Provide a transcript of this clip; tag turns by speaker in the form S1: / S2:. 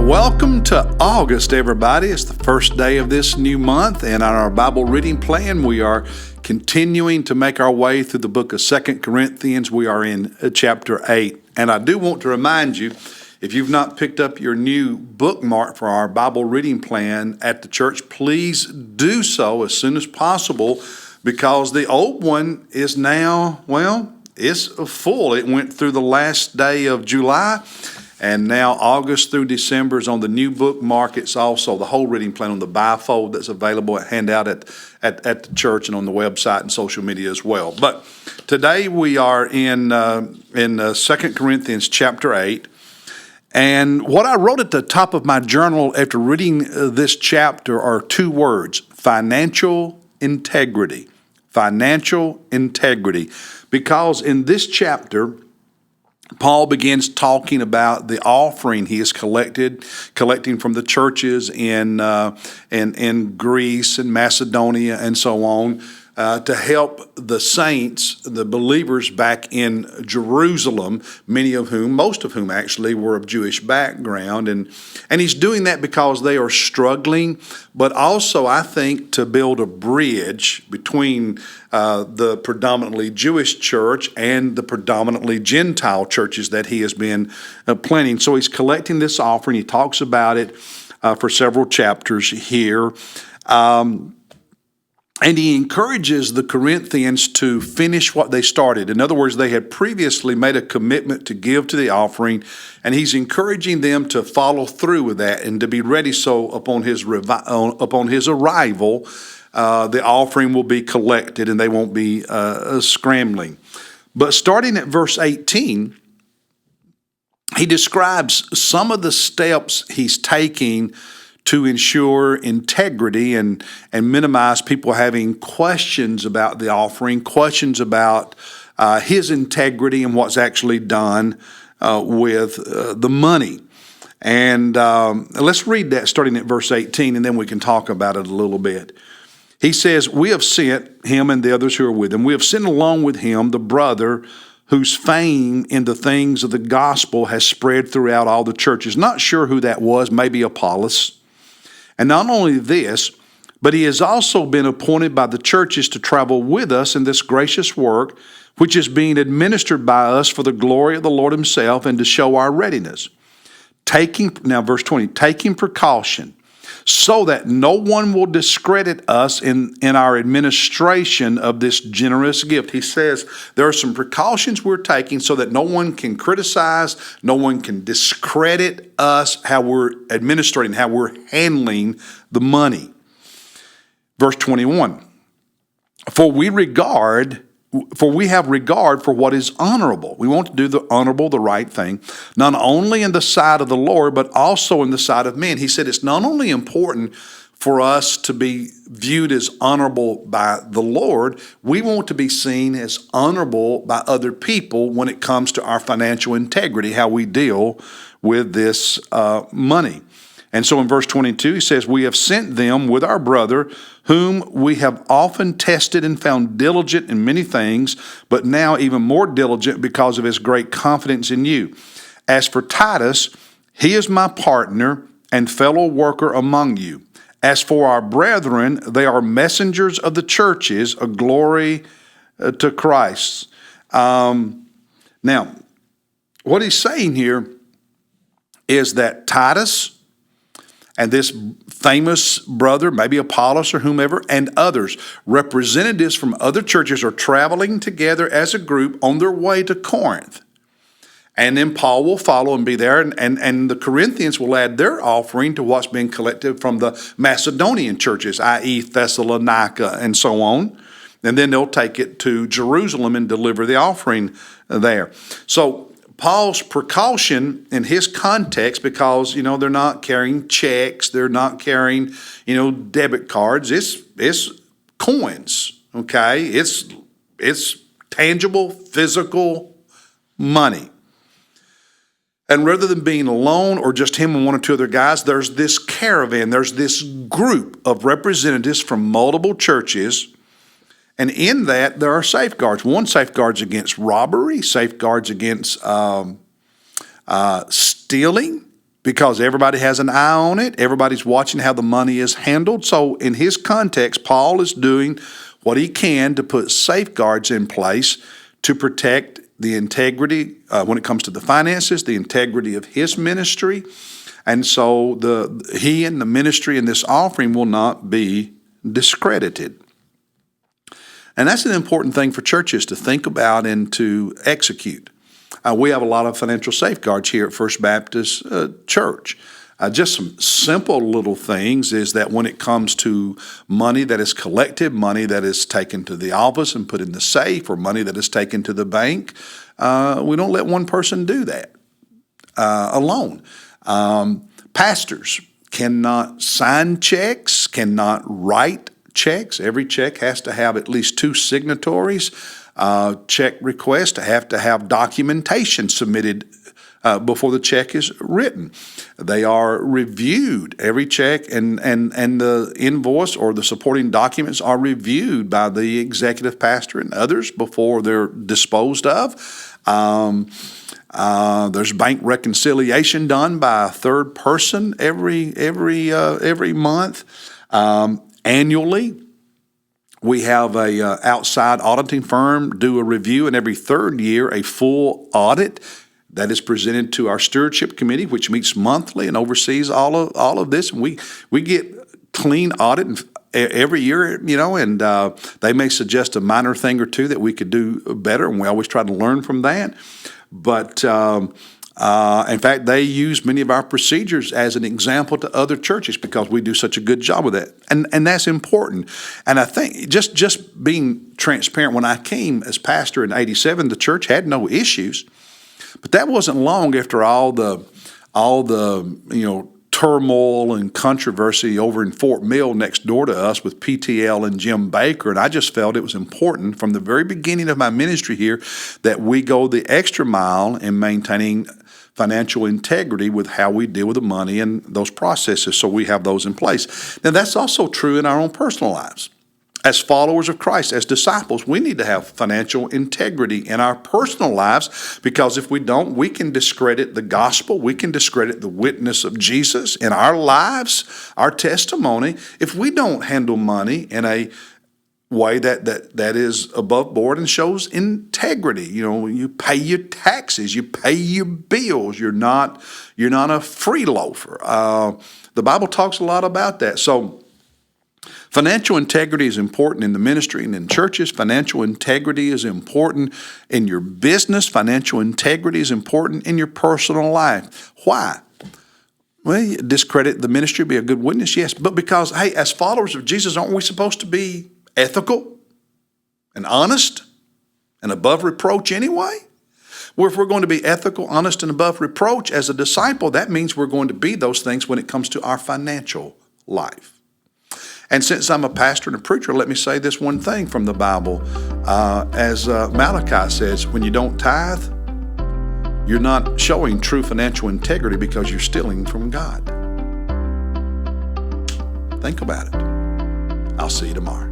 S1: Welcome to August, everybody. It's the first day of this new month, and on our Bible reading plan, we are continuing to make our way through the book of 2 Corinthians. We are in chapter 8, and I do want to remind you, if you've not picked up your new bookmark for our Bible reading plan at the church, please do so as soon as possible, because the old one is now, it's full. It went through the last day of July, and now August through December is on the new bookmark. It's also the whole reading plan on the bifold that's available at handout at the church and on the website and social media as well. But today we are in 2 Corinthians chapter 8. And what I wrote at the top of my journal after reading this chapter are two words: financial integrity. Financial integrity. Because in this chapter, Paul begins talking about the offering he has collecting from the churches in Greece and Macedonia and so on, to help the saints, the believers back in Jerusalem, most of whom actually were of Jewish background. And he's doing that because they are struggling, but also I think to build a bridge between the predominantly Jewish church and the predominantly Gentile churches that he has been planting. So he's collecting this offering. He talks about it for several chapters here. And he encourages the Corinthians to finish what they started. In other words, they had previously made a commitment to give to the offering, and he's encouraging them to follow through with that and to be ready so upon his arrival, the offering will be collected and they won't be scrambling. But starting at verse 18, he describes some of the steps he's taking to ensure integrity and minimize people having questions about the offering, questions about his integrity and what's actually done with the money. And let's read that starting at verse 18, and then we can talk about it a little bit. He says, "We have sent him and the others who are with him. We have sent along with him the brother whose fame in the things of the gospel has spread throughout all the churches." Not sure who that was, maybe Apollos. And not only this, but he has also been appointed by the churches to travel with us in this gracious work, which is being administered by us for the glory of the Lord himself and to show our readiness. Now verse 20, taking precaution so that no one will discredit us in our administration of this generous gift. He says there are some precautions we're taking so that no one can criticize, no one can discredit us, how we're administrating, how we're handling the money. Verse 21, for we have regard for what is honorable. We want to do the honorable, the right thing, not only in the sight of the Lord, but also in the sight of men. He said it's not only important for us to be viewed as honorable by the Lord, we want to be seen as honorable by other people when it comes to our financial integrity, how we deal with this money. And so in verse 22, he says, we have sent them with our brother, whom we have often tested and found diligent in many things, but now even more diligent because of his great confidence in you. As for Titus, he is my partner and fellow worker among you. As for our brethren, they are messengers of the churches, a glory to Christ. Now, what he's saying here is that Titus and this famous brother, maybe Apollos or whomever, and others, representatives from other churches, are traveling together as a group on their way to Corinth. And then Paul will follow and be there, and the Corinthians will add their offering to what's being collected from the Macedonian churches, i.e. Thessalonica and so on. And then they'll take it to Jerusalem and deliver the offering there. So Paul's precaution in his context, because, they're not carrying checks, they're not carrying, debit cards. It's coins, okay? It's tangible, physical money. And rather than being alone or just him and one or two other guys, there's this caravan, there's this group of representatives from multiple churches. And in that, there are safeguards. One, safeguards against robbery, safeguards against stealing, because everybody has an eye on it. Everybody's watching how the money is handled. So in his context, Paul is doing what he can to put safeguards in place to protect the integrity when it comes to the finances, the integrity of his ministry. And so he and the ministry in this offering will not be discredited. And that's an important thing for churches to think about and to execute. We have a lot of financial safeguards here at First Baptist Church. Just some simple little things is that when it comes to money that is collected, money that is taken to the office and put in the safe, or money that is taken to the bank, we don't let one person do that alone. Pastors cannot sign checks, cannot write checks. Every check has to have at least 2 signatories. Check requests have to have documentation submitted before the check is written. They are reviewed. Every check and the invoice or the supporting documents are reviewed by the executive pastor and others before they're disposed of. There's bank reconciliation done by a third person every month. Annually, we have a outside auditing firm do a review, and every third year a full audit that is presented to our stewardship committee, which meets monthly and oversees all of this. And we get clean audit every year, and they may suggest a minor thing or two that we could do better, and we always try to learn from that. But in fact, they use many of our procedures as an example to other churches because we do such a good job with that. And that's important. And I think just being transparent, when I came as pastor in '87, the church had no issues. But that wasn't long after all the turmoil and controversy over in Fort Mill next door to us with PTL and Jim Baker. And I just felt it was important from the very beginning of my ministry here that we go the extra mile in maintaining financial integrity with how we deal with the money and those processes, so we have those in place. Now, that's also true in our own personal lives. As followers of Christ, as disciples, we need to have financial integrity in our personal lives, because if we don't, we can discredit the gospel, we can discredit the witness of Jesus in our lives, our testimony, if we don't handle money in a way that is above board and shows integrity. You pay your taxes, you pay your bills. You're not a free loafer. The Bible talks a lot about that. So financial integrity is important in the ministry and in churches. Financial integrity is important in your business. Financial integrity is important in your personal life. Why? Well, you discredit the ministry, be a good witness, yes, but because, hey, as followers of Jesus, aren't we supposed to be ethical and honest and above reproach anyway? Well, if we're going to be ethical, honest, and above reproach as a disciple, that means we're going to be those things when it comes to our financial life. And since I'm a pastor and a preacher, let me say this one thing from the Bible. As Malachi says, when you don't tithe, you're not showing true financial integrity because you're stealing from God. Think about it. I'll see you tomorrow.